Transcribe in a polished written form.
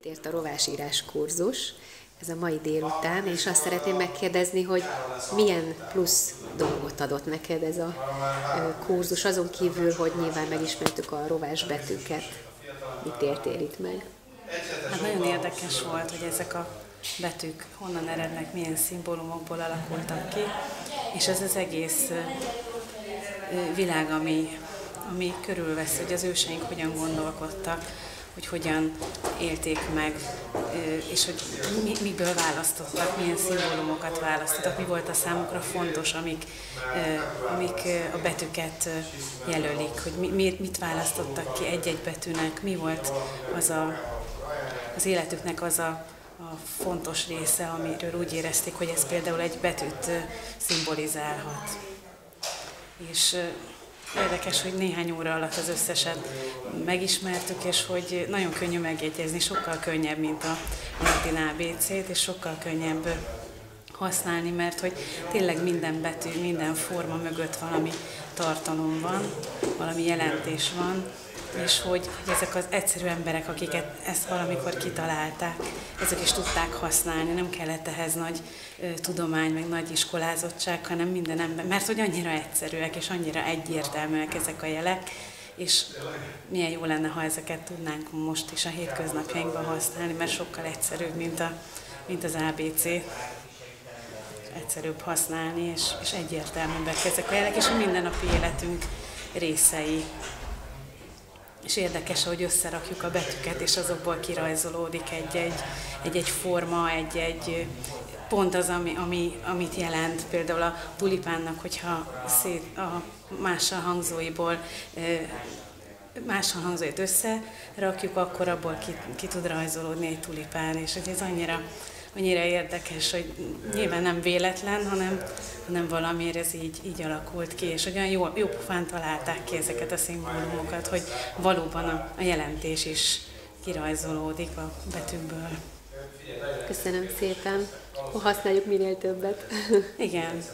Ért a rovásírás kurzus, ez a mai délután, és azt szeretném megkérdezni, hogy milyen plusz dolgot adott neked ez a kurzus, azon kívül, hogy nyilván megismertük a rovás betűket. Mit értél itt meg? Hát nagyon érdekes volt, hogy ezek a betűk honnan erednek, milyen szimbólumokból alakultak ki, és ez az egész világ, ami körülvesz, hogy az őseink hogyan gondolkodtak, hogy hogyan élték meg, és hogy miből választottak, milyen szimbólumokat választottak, mi volt a számukra fontos, amik a betűket jelölik, hogy mit választottak ki egy-egy betűnek, mi volt az életüknek az a fontos része, amiről úgy érezték, hogy ez például egy betűt szimbolizálhat. És érdekes, hogy néhány óra alatt az összeset megismertük, és hogy nagyon könnyű megjegyezni, sokkal könnyebb, mint a latin ABC-t, és sokkal könnyebb használni, mert hogy tényleg minden betű, minden forma mögött valami tartalom van, valami jelentés van, és hogy ezek az egyszerű emberek, akiket ezt valamikor kitalálták, ezek is tudták használni, nem kellett ehhez nagy tudomány, meg nagy iskolázottság, hanem minden ember, mert hogy annyira egyszerűek, és annyira egyértelműek ezek a jelek, és milyen jó lenne, ha ezeket tudnánk most is a hétköznapjainkban használni, mert sokkal egyszerűbb, mint az ABC. Egyszerűbb használni, és egyértelműbbek ezek a jelek, és a mindennapi életünk részei. És érdekes, hogy összerakjuk a betűket, és azokból kirajzolódik egy-egy forma, egy pont az, amit jelent. Például a tulipánnak, hogyha a mással hangzóit összerakjuk, akkor abból ki tud rajzolódni egy tulipán, és ez annyira érdekes, hogy nyilván nem véletlen, hanem valamiért ez így alakult ki, és olyan jó pofán találták ki ezeket a szimbólumokat, hogy valóban a jelentés is kirajzolódik a betűkből. Köszönöm szépen. Használjuk minél többet. Igen.